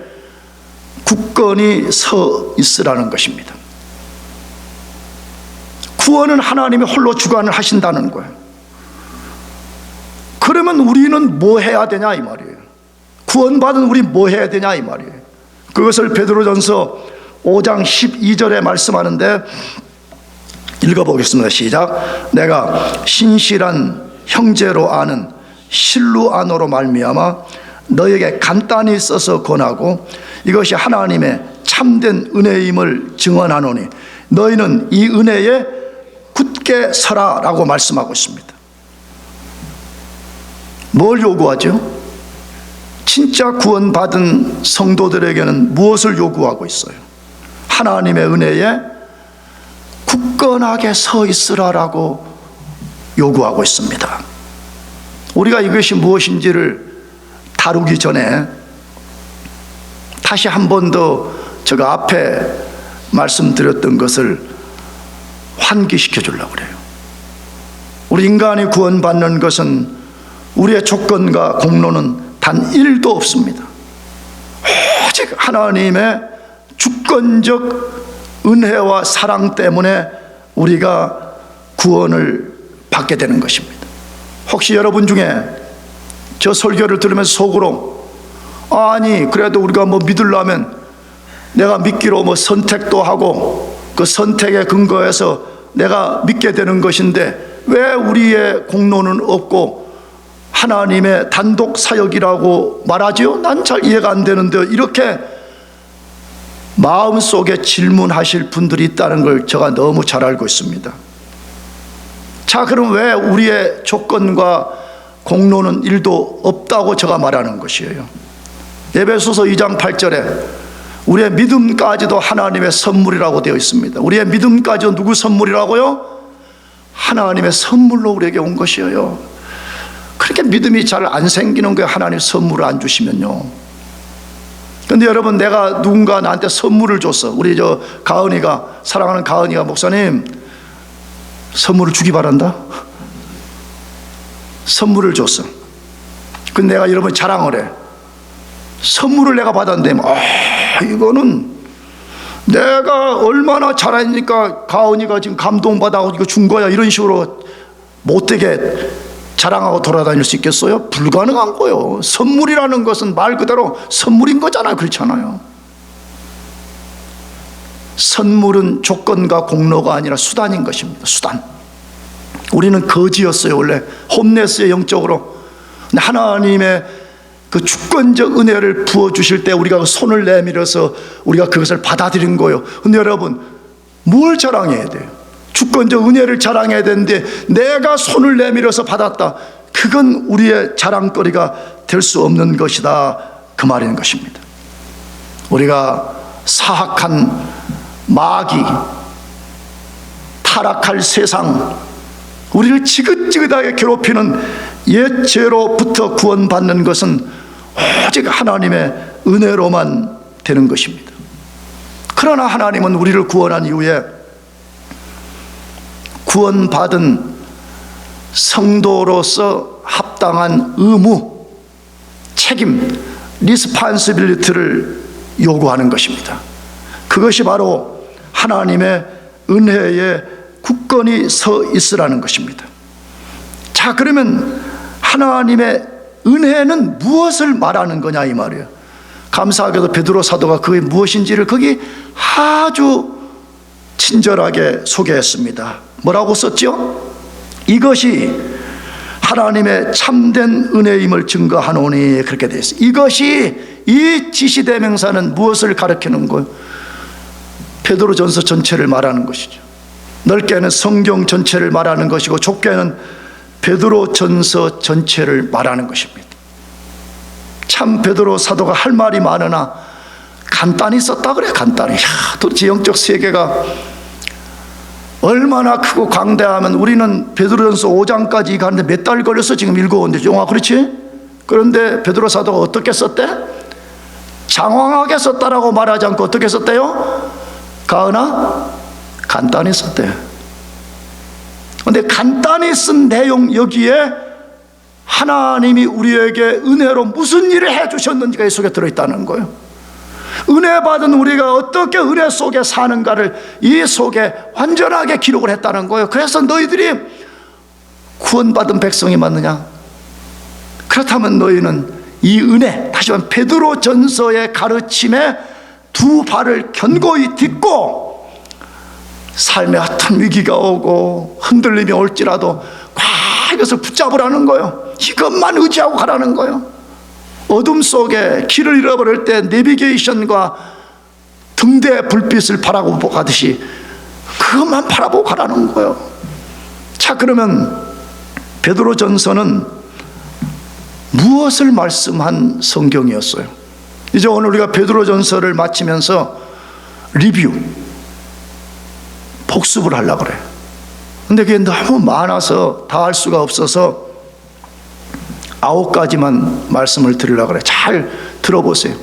굳건히 서 있으라는 것입니다. 구원은 하나님이 홀로 주관을 하신다는 거예요. 그러면 우리는 뭐 해야 되냐 이 말이에요. 구원받은 우리 뭐 해야 되냐 이 말이에요. 그것을 베드로전서 5장 12절에 말씀하는데 읽어보겠습니다. 시작. 내가 신실한 형제로 아는 실루아노로 말미암아 너에게 간단히 써서 권하고 이것이 하나님의 참된 은혜임을 증언하노니 너희는 이 은혜에 굳게 서라 라고 말씀하고 있습니다. 뭘 요구하죠? 진짜 구원받은 성도들에게는 무엇을 요구하고 있어요? 하나님의 은혜에 굳건하게 서 있으라라고 요구하고 있습니다. 우리가 이것이 무엇인지를 다루기 전에 다시 한 번 더 제가 앞에 말씀드렸던 것을 환기시켜 주려고 그래요. 우리 인간이 구원받는 것은 우리의 조건과 공로는 단 1도 없습니다. 오직 하나님의 주권적 은혜와 사랑 때문에 우리가 구원을 받게 되는 것입니다. 혹시 여러분 중에 저 설교를 들으면서 속으로 아니 그래도 우리가 뭐 믿으려면 내가 믿기로 뭐 선택도 하고 그 선택에 근거해서 내가 믿게 되는 것인데 왜 우리의 공로는 없고 하나님의 단독 사역이라고 말하지요? 난 잘 이해가 안 되는데 이렇게 마음속에 질문하실 분들이 있다는 걸 제가 너무 잘 알고 있습니다. 자, 그럼 왜 우리의 조건과 공로는 1도 없다고 제가 말하는 것이에요? 에베소서 2장 8절에 우리의 믿음까지도 하나님의 선물이라고 되어 있습니다. 우리의 믿음까지도 누구 선물이라고요? 하나님의 선물로 우리에게 온 것이에요. 그렇게 믿음이 잘 안 생기는 거예요. 하나님 선물을 안 주시면요. 근데 여러분, 내가 누군가 나한테 선물을 줬어. 우리 저 가은이가, 사랑하는 가은이가, 목사님 선물을 주기 바란다. 선물을 줬어. 근데 내가 여러분 자랑을 해. 선물을 내가 받았는데 이거는 내가 얼마나 잘하니까 가은이가 지금 감동받아서 이거 준 거야, 이런 식으로 못되게 자랑하고 돌아다닐 수 있겠어요? 불가능한 거예요. 선물이라는 것은 말 그대로 선물인 거잖아요. 그렇잖아요. 선물은 조건과 공로가 아니라 수단인 것입니다. 수단. 우리는 거지였어요. 원래 홈레스의 영적으로. 근데 하나님의 그 주권적 은혜를 부어주실 때 우리가 손을 내밀어서 우리가 그것을 받아들인 거예요. 근데 여러분, 뭘 자랑해야 돼요? 주권적 은혜를 자랑해야 되는데 내가 손을 내밀어서 받았다. 그건 우리의 자랑거리가 될 수 없는 것이다, 그 말인 것입니다. 우리가 사악한 마귀, 타락할 세상, 우리를 지긋지긋하게 괴롭히는 옛 죄로부터 구원받는 것은 오직 하나님의 은혜로만 되는 것입니다. 그러나 하나님은 우리를 구원한 이후에 구원받은 성도로서 합당한 의무, 책임, 리스판시빌리티를 요구하는 것입니다. 그것이 바로 하나님의 은혜에 굳건히 서 있으라는 것입니다. 자, 그러면 하나님의 은혜는 무엇을 말하는 거냐 이 말이에요. 감사하게도 베드로 사도가 그게 무엇인지를 거기 아주 친절하게 소개했습니다. 뭐라고 썼죠? 이것이 하나님의 참된 은혜임을 증거하노니, 그렇게 되어 있어요. 이것이, 이 지시대명사는 무엇을 가리키는 거예요? 베드로전서 전체를 말하는 것이죠. 넓게는 성경 전체를 말하는 것이고, 좁게는 베드로전서 전체를 말하는 것입니다. 참 베드로 사도가 할 말이 많으나 간단히 썼다 그래. 간단히. 도대체 영적 세계가 얼마나 크고 광대하면, 우리는 베드로전서 5장까지 가는데 몇 달 걸려서 지금 읽어온대. 영화 그렇지? 그런데 베드로 사도가 어떻게 썼대? 장황하게 썼다라고 말하지 않고 어떻게 썼대요? 가은아, 간단히 썼대. 그런데 간단히 쓴 내용, 여기에 하나님이 우리에게 은혜로 무슨 일을 해주셨는지가 이 속에 들어있다는 거예요. 은혜 받은 우리가 어떻게 은혜 속에 사는가를 이 속에 완전하게 기록을 했다는 거예요. 그래서 너희들이 구원받은 백성이 맞느냐? 그렇다면 너희는 이 은혜, 다시 말하면 베드로전서의 가르침에 두 발을 견고히 딛고 삶에 어떤 위기가 오고 흔들림이 올지라도 이것을 붙잡으라는 거예요. 이것만 의지하고 가라는 거예요. 어둠 속에 길을 잃어버릴 때 내비게이션과 등대 불빛을 바라보고 가듯이 그것만 바라보고 가라는 거예요. 자, 그러면 베드로전서는 무엇을 말씀한 성경이었어요? 이제 오늘 우리가 베드로전서를 마치면서 리뷰, 복습을 하려고 그래요. 근데 그게 너무 많아서 다 할 수가 없어서 9가지만 말씀을 드리려고 그래요. 잘 들어보세요.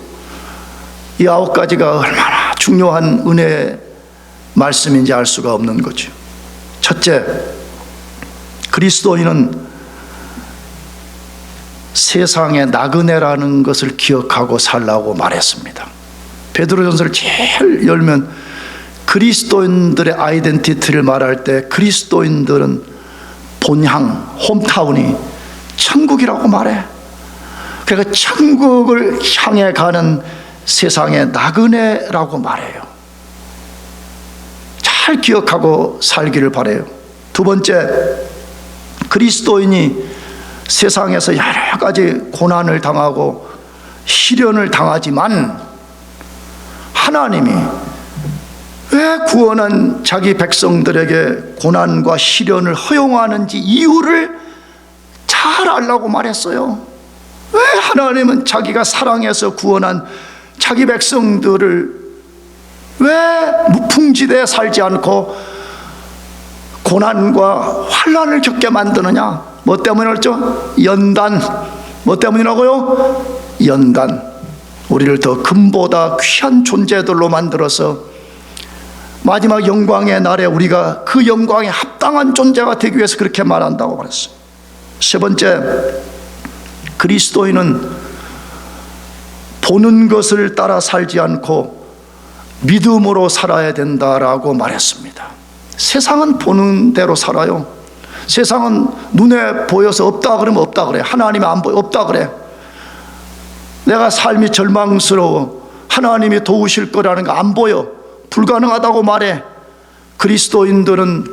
이 9가지가 얼마나 중요한 은혜의 말씀인지 알 수가 없는 거죠. 첫째, 그리스도인은 세상의 나그네라는 것을 기억하고 살라고 말했습니다. 베드로전서를 제일 열면 그리스도인들의 아이덴티티를 말할 때 그리스도인들은 본향, 홈타운이 천국이라고 말해. 그러니까 천국을 향해 가는 세상의 나그네라고 말해요. 잘 기억하고 살기를 바라요. 두 번째, 그리스도인이 세상에서 여러 가지 고난을 당하고 시련을 당하지만 하나님이 왜 구원한 자기 백성들에게 고난과 시련을 허용하는지 이유를 잘 알라고 말했어요. 왜 하나님은 자기가 사랑해서 구원한 자기 백성들을 왜 무풍지대에 살지 않고 고난과 환난을 겪게 만드느냐? 뭐 때문에 그랬죠? 연단. 뭐 때문이라고요? 연단. 우리를 더 금보다 귀한 존재들로 만들어서 마지막 영광의 날에 우리가 그 영광에 합당한 존재가 되기 위해서 그렇게 말한다고 말했어요. 세 번째, 그리스도인은 보는 것을 따라 살지 않고 믿음으로 살아야 된다라고 말했습니다. 세상은 보는 대로 살아요. 세상은 눈에 보여서 없다 그러면 없다 그래. 하나님이 안 보여 없다 그래. 내가 삶이 절망스러워, 하나님이 도우실 거라는 거 안 보여, 불가능하다고 말해. 그리스도인들은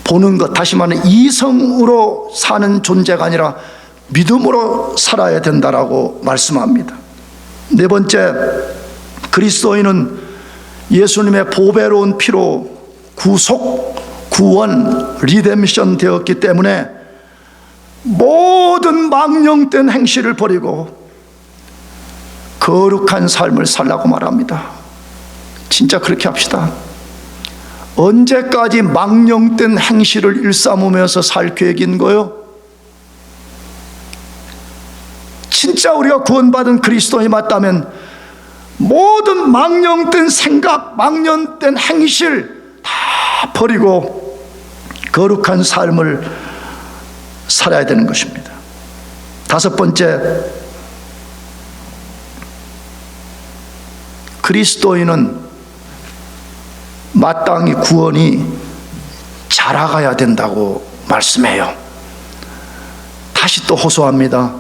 보는 것, 다시 말하면 이성으로 사는 존재가 아니라 믿음으로 살아야 된다라고 말씀합니다. 네 번째, 그리스도인은 예수님의 보배로운 피로 구속, 구원, 리뎀션 되었기 때문에 모든 망령된 행실을 버리고 거룩한 삶을 살라고 말합니다. 진짜 그렇게 합시다. 언제까지 망령된 행실을 일삼으면서 살 계획인 거요? 진짜 우리가 구원받은 그리스도인이 맞다면 모든 망령된 생각, 망령된 행실 다 버리고 거룩한 삶을 살아야 되는 것입니다. 다섯 번째, 그리스도인은 마땅히 구원이 자라가야 된다고 말씀해요. 다시 또 호소합니다.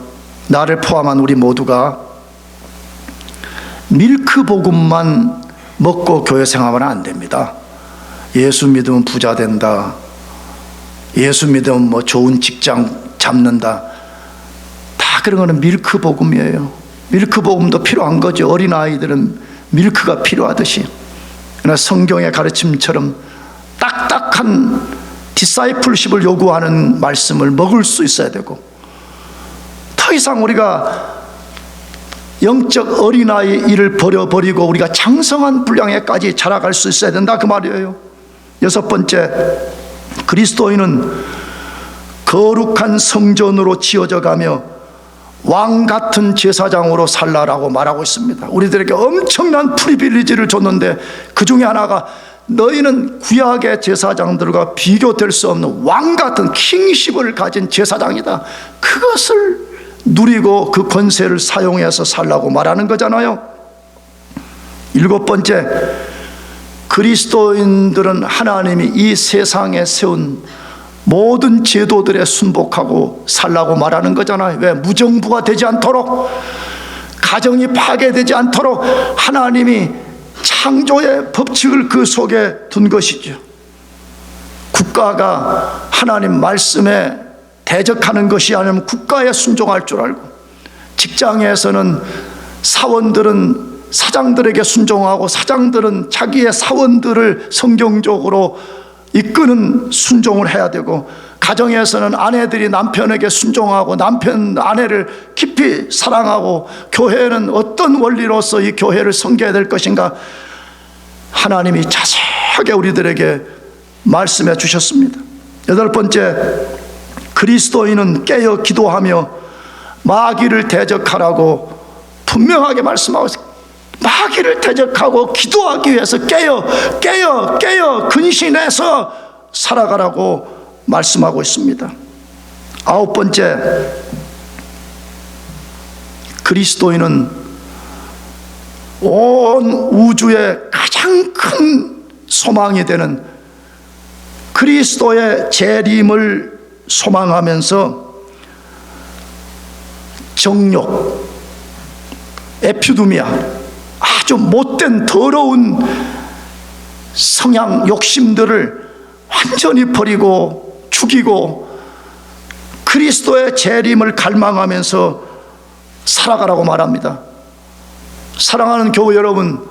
나를 포함한 우리 모두가 밀크 복음만 먹고 교회 생활하면 안 됩니다. 예수 믿으면 부자 된다, 예수 믿으면 뭐 좋은 직장 잡는다, 다 그런 거는 밀크 복음이에요. 밀크 복음도 필요한 거죠. 어린아이들은 밀크가 필요하듯이. 그러나 성경의 가르침처럼 딱딱한 디사이플십을 요구하는 말씀을 먹을 수 있어야 되고, 더 이상 우리가 영적 어린아이 일을 버려버리고 우리가 장성한 분량에까지 자라갈 수 있어야 된다, 그 말이에요. 여섯 번째, 그리스도인은 거룩한 성전으로 지어져 가며 왕 같은 제사장으로 살라라고 말하고 있습니다. 우리들에게 엄청난 프리빌리지를 줬는데 그 중에 하나가 너희는 구약의 제사장들과 비교될 수 없는 왕 같은 킹십을 가진 제사장이다. 그것을 누리고 그 권세를 사용해서 살라고 말하는 거잖아요. 일곱 번째, 그리스도인들은 하나님이 이 세상에 세운 모든 제도들에 순복하고 살라고 말하는 거잖아요. 왜? 무정부가 되지 않도록, 가정이 파괴되지 않도록 하나님이 창조의 법칙을 그 속에 둔 것이죠. 국가가 하나님 말씀에 대적하는 것이 아니면 국가에 순종할 줄 알고, 직장에서는 사원들은 사장들에게 순종하고 사장들은 자기의 사원들을 성경적으로 이끄는 순종을 해야 되고, 가정에서는 아내들이 남편에게 순종하고 남편 아내를 깊이 사랑하고, 교회는 어떤 원리로서 이 교회를 섬겨야 될 것인가 하나님이 자세하게 우리들에게 말씀해 주셨습니다. 여덟 번째, 그리스도인은 깨어 기도하며 마귀를 대적하라고 분명하게 말씀하고 있습니다. 마귀를 대적하고 기도하기 위해서 깨어 근신해서 살아가라고 말씀하고 있습니다. 아홉 번째, 그리스도인은 온 우주의 가장 큰 소망이 되는 그리스도의 재림을 소망하면서 정욕, 에피두미아, 아주 못된 더러운 성향, 욕심들을 완전히 버리고 죽이고 그리스도의 재림을 갈망하면서 살아가라고 말합니다. 사랑하는 교회 여러분,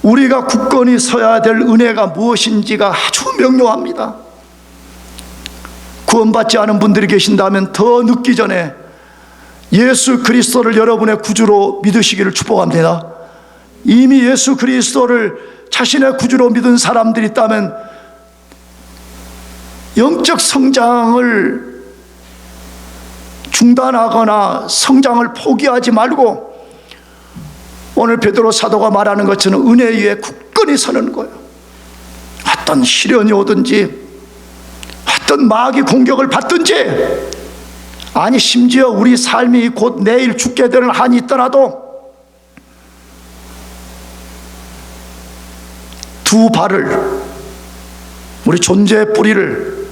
우리가 굳건히 서야 될 은혜가 무엇인지가 아주 명료합니다. 구원받지 않은 분들이 계신다면 더 늦기 전에 예수 그리스도를 여러분의 구주로 믿으시기를 축복합니다. 이미 예수 그리스도를 자신의 구주로 믿은 사람들이 있다면 영적 성장을 중단하거나 성장을 포기하지 말고 오늘 베드로 사도가 말하는 것처럼 은혜 위에 굳건히 서는 거예요. 어떤 시련이 오든지 어떤 마귀 공격을 받든지, 아니 심지어 우리 삶이 곧 내일 죽게 되는 한이 있더라도 두 발을, 우리 존재의 뿌리를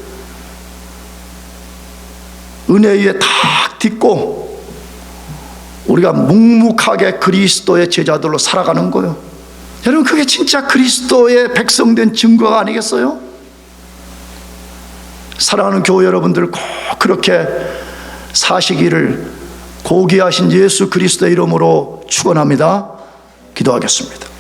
은혜 위에 탁 딛고 우리가 묵묵하게 그리스도의 제자들로 살아가는 거예요. 여러분, 그게 진짜 그리스도의 백성된 증거가 아니겠어요? 사랑하는 교회 여러분들, 꼭 그렇게 사시기를 고귀하신 예수 그리스도의 이름으로 축원합니다. 기도하겠습니다.